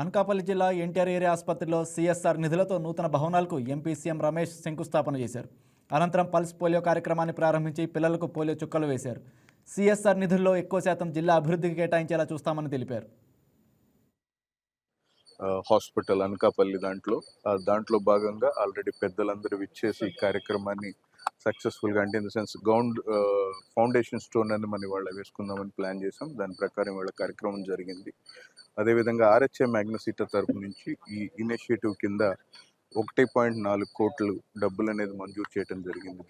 అనకాపల్లి జిల్లా ఎన్టీఆర్ ఏరియా ఆసుపత్రిలో సిఎస్ఆర్ నిధులతో నూతన భవనాలకు ఎంపీ సీఎం రమేష్ శంకుస్థాపన చేశారు. అనంతరం పల్స్ పోలియో కార్యక్రమాన్ని ప్రారంభించి పిల్లలకు పోలియో చుక్కలు వేశారు. సిఎస్ఆర్ నిధుల్లో ఎక్కువ శాతం జిల్లా అభివృద్ధికి కేటాయించేలా చూస్తామని తెలిపారు. హాస్పిటల్ అనకాపల్లి దాంట్లో భాగంగా ఆల్రెడీ పెద్దలందరూ విచ్చేసి ఈ కార్యక్రమాన్ని సక్సెస్ఫుల్గా, అంటే in the sense foundation stone అని మనం ఇవాళ వేసుకుందామని ప్లాన్ చేసాం. దాని ప్రకారం ఇవాళ కార్యక్రమం జరిగింది. అదేవిధంగా ఆర్హెచ్ఏ మ్యాగ్నసిటా తరపు నుంచి ఈ ఇనిషియేటివ్ కింద 1.4 కోట్లు డబ్బులు అనేది మంజూరు చేయడం జరిగింది.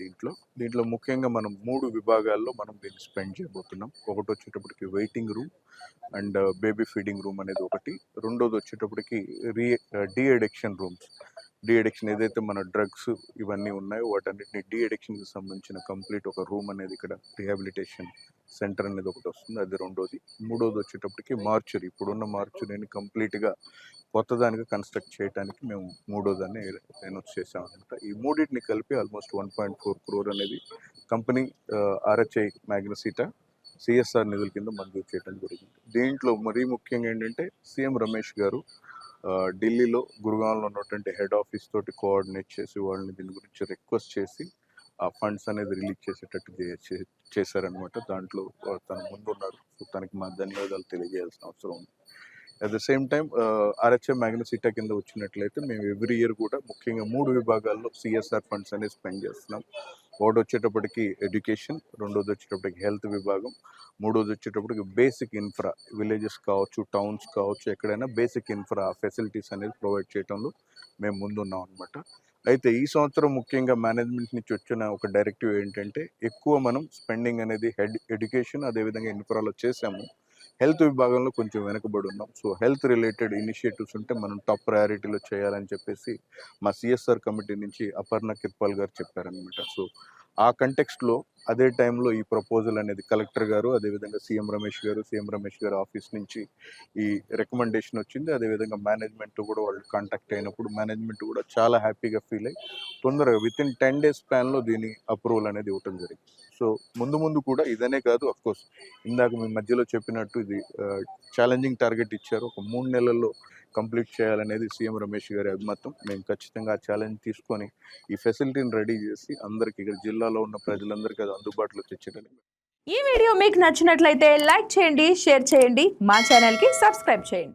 దీంట్లో ముఖ్యంగా మనం 3 విభాగాల్లో మనం దీన్ని స్పెండ్ చేయబోతున్నాం. ఒకటి వచ్చేటప్పటికి waiting room and baby feeding room అనేది ఒకటి. రెండోది వచ్చేటప్పటికి de addiction rooms. De addiction ఏదైతే మన డ్రగ్స్ ఇవన్నీ ఉన్నాయో వాటన్నిటిని డీ అడిక్షన్కి సంబంధించిన కంప్లీట్ ఒక రూమ్ అనేది ఇక్కడ రిహాబిలిటేషన్ సెంటర్ అనేది ఒకటి వస్తుంది, అది రెండోది. మూడోది వచ్చేటప్పటికి మార్చురీ. ఇప్పుడున్న మార్చురీని కంప్లీట్గా కొత్తదానికి కన్స్ట్రక్ట్ చేయడానికి మేము మూడోదాన్ని నేను చేసాం అనమాట. ఈ మూడింటిని కలిపి ఆల్మోస్ట్ 1.4 crore అనేది కంపెనీ ఆర్హెచ్ఐ మ్యాగ్నసిటా సిఎస్ఆర్ నిధుల కింద మంజూరు చేయడం జరిగింది. దీంట్లో మరీ ముఖ్యంగా ఏంటంటే సీఎం రమేష్ గారు ఢిల్లీలో గురుగాంలో ఉన్నటువంటి హెడ్ ఆఫీస్ తోటి కోఆర్డినేట్ చేసి వాళ్ళని దీని గురించి రిక్వెస్ట్ చేసి ఆ ఫండ్స్ అనేది రిలీజ్ చేసేటట్టు చేశారనమాట. దాంట్లో తను ముందున్నారు. సో తనకి మా ధన్యవాదాలు తెలియజేయాల్సిన అవసరం ఉంది. అట్ ద సేమ్ టైం ఆర్హెచ్ఎం మ్యాగ్నసిటా కింద వచ్చినట్లయితే మేము ఎవ్రీ ఇయర్ కూడా ముఖ్యంగా 3 విభాగాల్లో సిఎస్ఆర్ ఫండ్స్ అనేది స్పెండ్ చేస్తున్నాం. ఒకటి వచ్చేటప్పటికి ఎడ్యుకేషన్, రెండోది వచ్చేటప్పటికి హెల్త్ విభాగం, మూడోది వచ్చేటప్పటికి బేసిక్ ఇన్ఫ్రా, విలేజెస్ కావచ్చు, టౌన్స్ కావచ్చు, ఎక్కడైనా బేసిక్ ఇన్ఫ్రా ఫెసిలిటీస్ అనేది ప్రొవైడ్ చేయడంలో మేము ముందున్నాం అనమాట. అయితే ఈ సంవత్సరం ముఖ్యంగా మేనేజ్మెంట్ నుంచి వచ్చిన ఒక డైరెక్టివ్ ఏంటంటే ఎక్కువ మనం స్పెండింగ్ అనేది ఎడ్యుకేషన్ అదేవిధంగా ఇన్ఫ్రాలో చేసాము. హెల్త్ విభాగంలో కొంచెం వెనకబడి ఉన్నాం. సో హెల్త్ రిలేటెడ్ ఇనిషియేటివ్స్ ఉంటే మనం టాప్ ప్రయారిటీలో చేయాలని చెప్పేసి మా సిఎస్ఆర్ కమిటీ నుంచి అపర్ణ కిర్పాల్ గారు చెప్పారనమాట. సో ఆ కంటెక్స్ట్లో అదే టైంలో ఈ ప్రపోజల్ అనేది కలెక్టర్ గారు అదేవిధంగా సీఎం రమేష్ గారు ఆఫీస్ నుంచి ఈ రికమెండేషన్ వచ్చింది. అదేవిధంగా మేనేజ్మెంట్ కూడా వాళ్ళు కాంటాక్ట్ అయినప్పుడు మేనేజ్మెంట్ కూడా చాలా హ్యాపీగా ఫీల్ అయ్యి తొందరగా వితిన్ 10 days ప్లాన్లో దీని అప్రూవల్ అనేది ఇవ్వటం జరిగింది. సో ముందు కూడా ఇదనే కాదు, అఫ్కోర్స్ ఇందాక మీ మధ్యలో చెప్పినట్టు ఇది ఛాలెంజింగ్ టార్గెట్ ఇచ్చారు. ఒక 3 నెలల్లో కంప్లీట్ చేయాలనేది సీఎం రమేష్ గారి అభిమతం. మేము ఖచ్చితంగా ఆ ఛాలెంజ్ తీసుకొని ఈ ఫెసిలిటీని రెడీ చేసి అందరికీ ఇక్కడ జిల్లాలో ఉన్న ప్రజలందరికీ అది అందుబాటులో తెచ్చడానికి. ఈ వీడియో మీకు నచ్చినట్లయితే లైక్ చేయండి, షేర్ చేయండి, మా ఛానల్కి సబ్స్క్రైబ్ చేయండి.